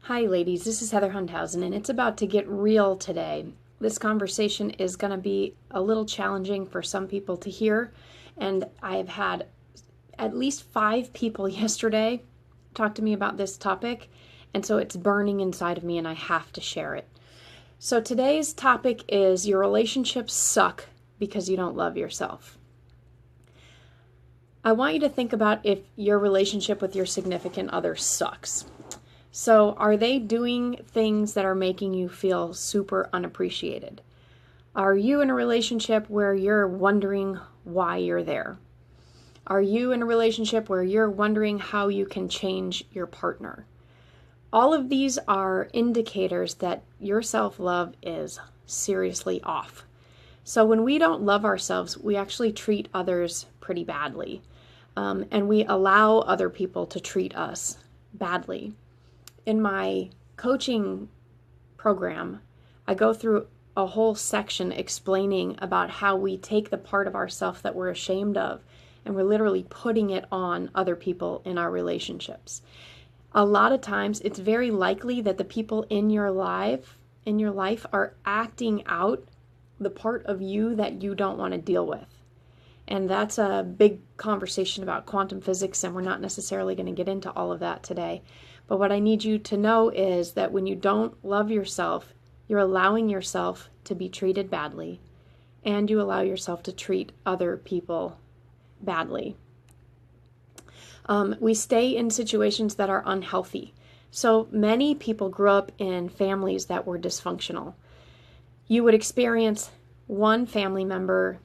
Hi ladies, this is Heather Hundhausen, and it's about to get real today. This conversation is going to be a little challenging for some people to hear, and I have had at least 5 people yesterday talk to me about this topic, and so it's burning inside of me and I have to share it. So today's topic is your relationships suck because you don't love yourself. I want you to think about if your relationship with your significant other sucks. So are they doing things that are making you feel super unappreciated? Are you in a relationship where you're wondering why you're there? Are you in a relationship where you're wondering how you can change your partner? All of these are indicators that your self-love is seriously off. So when we don't love ourselves, we actually treat others pretty badly. And we allow other people to treat us badly. In my coaching program, I go through a whole section explaining about how we take the part of ourselves that we're ashamed of and we're literally putting it on other people in our relationships. A lot of times it's very likely that the people in your life are acting out the part of you that you don't want to deal with. And that's a big conversation about quantum physics, and we're not necessarily going to get into all of that today. But what I need you to know is that when you don't love yourself, you're allowing yourself to be treated badly, and you allow yourself to treat other people badly. We stay in situations that are unhealthy. So many people grew up in families that were dysfunctional. You would experience one family member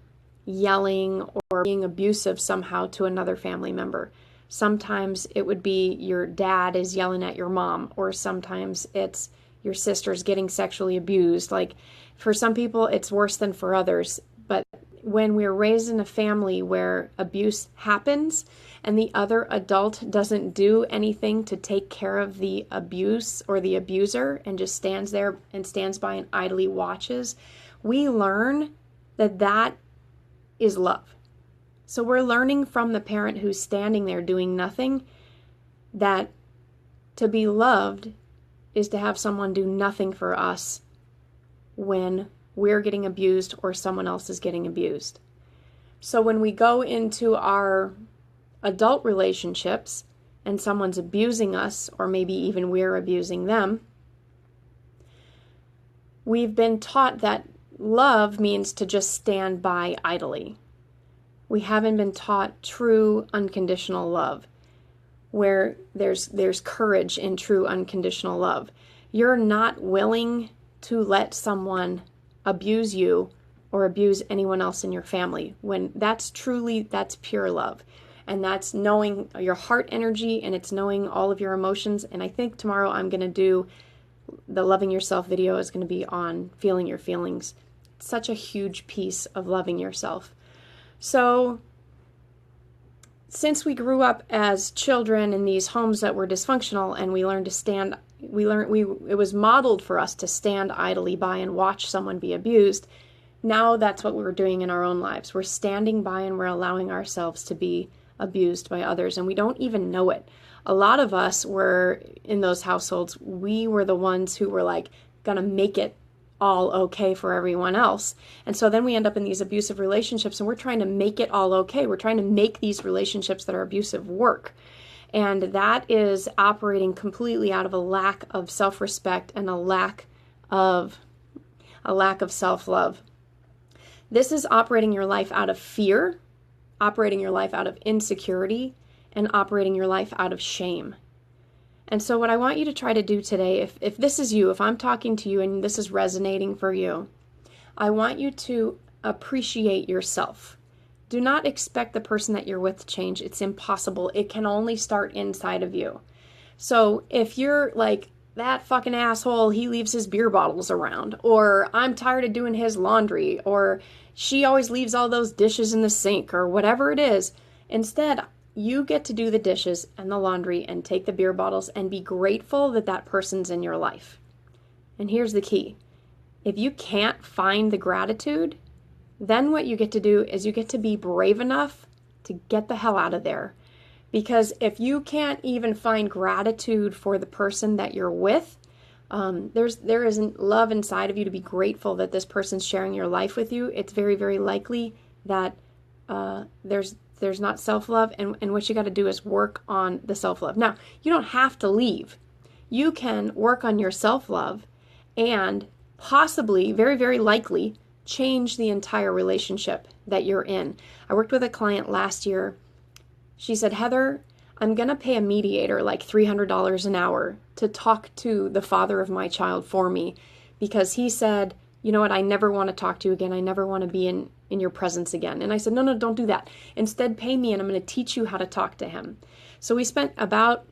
yelling or being abusive somehow to another family member. Sometimes it would be your dad is yelling at your mom, or sometimes it's your sister's getting sexually abused. Like, for some people, it's worse than for others. But when we're raised in a family where abuse happens and the other adult doesn't do anything to take care of the abuse or the abuser and just stands there and stands by and idly watches, we learn that that is love. So we're learning from the parent who's standing there doing nothing that to be loved is to have someone do nothing for us when we're getting abused or someone else is getting abused. So when we go into our adult relationships and someone's abusing us, or maybe even we're abusing them, we've been taught that love means to just stand by idly. We haven't been taught true unconditional love, where there's courage in true unconditional love. You're not willing to let someone abuse you or abuse anyone else in your family. When that's pure love. And that's knowing your heart energy, and it's knowing all of your emotions. And I think tomorrow I'm going to do the Loving Yourself video is going to be on feeling your feelings. It's such a huge piece of loving yourself. So since we grew up as children in these homes that were dysfunctional, and we learned to stand, it was modeled for us to stand idly by and watch someone be abused. Now that's what we're doing in our own lives. We're standing by and we're allowing ourselves to be abused by others, and we don't even know it. A lot of us were in those households. We were the ones who were like gonna make it all okay for everyone else. And so then we end up in these abusive relationships, and we're trying to make it all okay. We're trying to make these relationships that are abusive work. And that is operating completely out of a lack of self-respect and a lack of self-love. This is operating your life out of fear, operating your life out of insecurity, and operating your life out of shame. And so what I want you to try to do today, if this is you, if I'm talking to you and this is resonating for you, I want you to appreciate yourself. Do not expect the person that you're with to change. It's impossible. It can only start inside of you. So if you're like, that fucking asshole, he leaves his beer bottles around, or I'm tired of doing his laundry, or she always leaves all those dishes in the sink, or whatever it is, instead, you get to do the dishes and the laundry and take the beer bottles and be grateful that that person's in your life. And here's the key. If you can't find the gratitude, then what you get to do is you get to be brave enough to get the hell out of there. Because if you can't even find gratitude for the person that you're with, there isn't love inside of you to be grateful that this person's sharing your life with you. It's very, very likely that there's not self-love, and what you got to do is work on the self-love. Now, you don't have to leave. You can work on your self-love and possibly, very, very likely, change the entire relationship that you're in. I worked with a client last year. She said, Heather, I'm going to pay a mediator like $300 an hour to talk to the father of my child for me, because he said, you know what, I never want to talk to you again. I never want to be in your presence again. And I said, no, don't do that. Instead, pay me and I'm going to teach you how to talk to him. So we spent about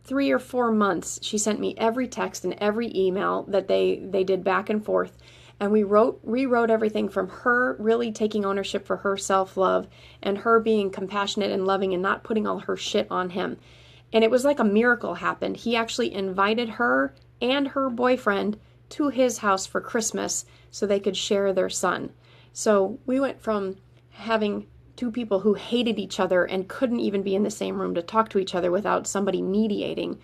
3 or 4 months. She sent me every text and every email that they did back and forth. And we rewrote everything from her really taking ownership for her self-love and her being compassionate and loving and not putting all her shit on him. And it was like a miracle happened. He actually invited her and her boyfriend to his house for Christmas so they could share their son. So we went from having 2 people who hated each other and couldn't even be in the same room to talk to each other without somebody mediating,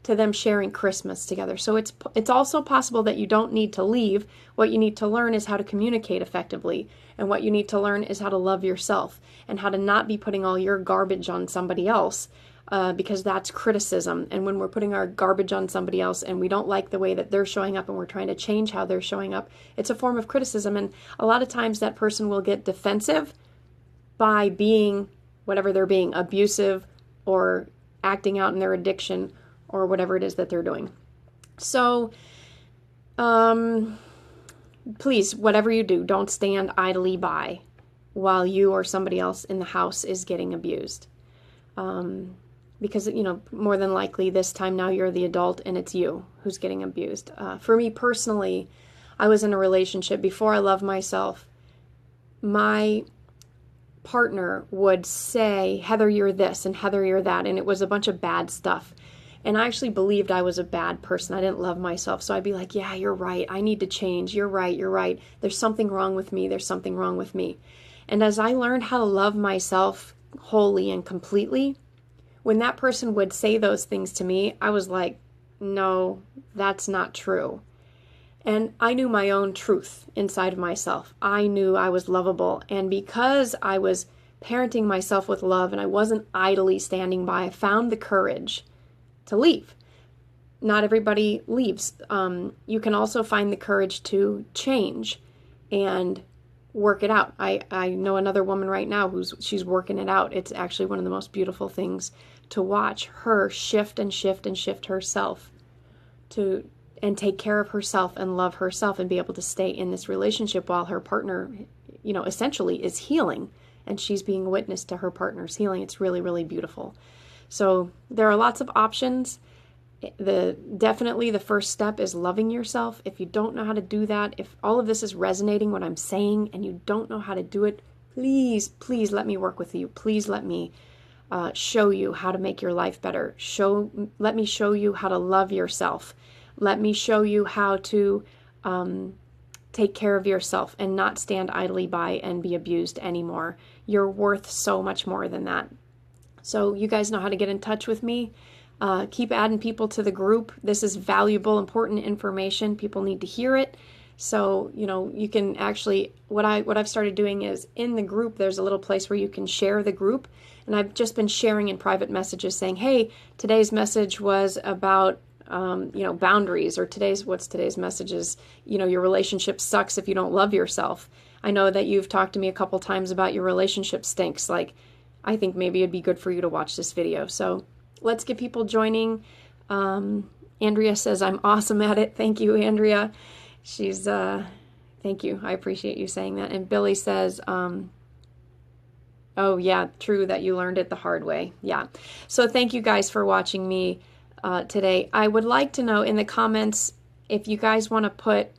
to them sharing Christmas together. So it's also possible that you don't need to leave. What you need to learn is how to communicate effectively. And what you need to learn is how to love yourself and how to not be putting all your garbage on somebody else, because that's criticism. And when we're putting our garbage on somebody else and we don't like the way that they're showing up and we're trying to change how they're showing up, it's a form of criticism. And a lot of times that person will get defensive by being whatever they're being, abusive or acting out in their addiction or whatever it is that they're doing. So, please, whatever you do, don't stand idly by while you or somebody else in the house is getting abused. Because, more than likely this time now you're the adult and it's you who's getting abused. For me personally, I was in a relationship before I loved myself. My partner would say, Heather, you're this, and Heather, you're that. And it was a bunch of bad stuff. And I actually believed I was a bad person. I didn't love myself. So I'd be like, yeah, you're right. I need to change. You're right. You're right. There's something wrong with me. There's something wrong with me. And as I learned how to love myself wholly and completely, when that person would say those things to me, I was like, no, that's not true. And I knew my own truth inside of myself. I knew I was lovable. And because I was parenting myself with love and I wasn't idly standing by, I found the courage to leave. Not everybody leaves. You can also find the courage to change and work it out. I know another woman right now she's working it out. It's actually one of the most beautiful things to watch her shift and shift and shift herself and take care of herself and love herself and be able to stay in this relationship while her partner, essentially is healing and she's being witness to her partner's healing. It's really, really beautiful. So there are lots of options. Definitely the first step is loving yourself. If you don't know how to do that, if all of this is resonating what I'm saying and you don't know how to do it, please let me work with you. Please let me show you how to make your life better. Let me show you how to love yourself. Let me show you how to take care of yourself and not stand idly by and be abused anymore. You're worth so much more than that. So you guys know how to get in touch with me. Keep adding people to the group. This is valuable, important information. People need to hear it. So, you can actually, what I've started doing is in the group, there's a little place where you can share the group. And I've just been sharing in private messages saying, hey, today's message was about, boundaries, or what's today's message is, your relationship sucks if you don't love yourself. I know that you've talked to me a couple times about your relationship stinks. Like, I think maybe it'd be good for you to watch this video. So let's get people joining. Andrea says, I'm awesome at it. Thank you, Andrea. She's, thank you. I appreciate you saying that. And Billy says, oh yeah, true that you learned it the hard way. Yeah. So thank you guys for watching me today. I would like to know in the comments if you guys want to put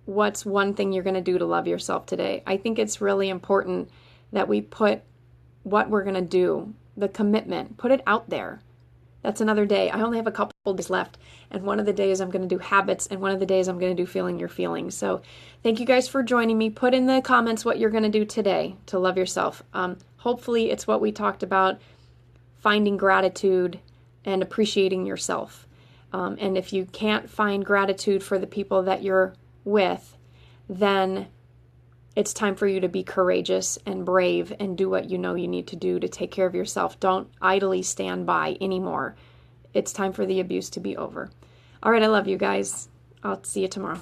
what's one thing you're going to do to love yourself today. I think it's really important that we put what we're going to do, the commitment, put it out there. That's another day. I only have a couple days left. And one of the days I'm going to do habits and one of the days I'm going to do feeling your feelings. So thank you guys for joining me. Put in the comments what you're going to do today to love yourself. Hopefully it's what we talked about. finding gratitude and appreciating yourself. And if you can't find gratitude for the people that you're with, then it's time for you to be courageous and brave and do what you know you need to do to take care of yourself. Don't idly stand by anymore. It's time for the abuse to be over. All right, I love you guys. I'll see you tomorrow.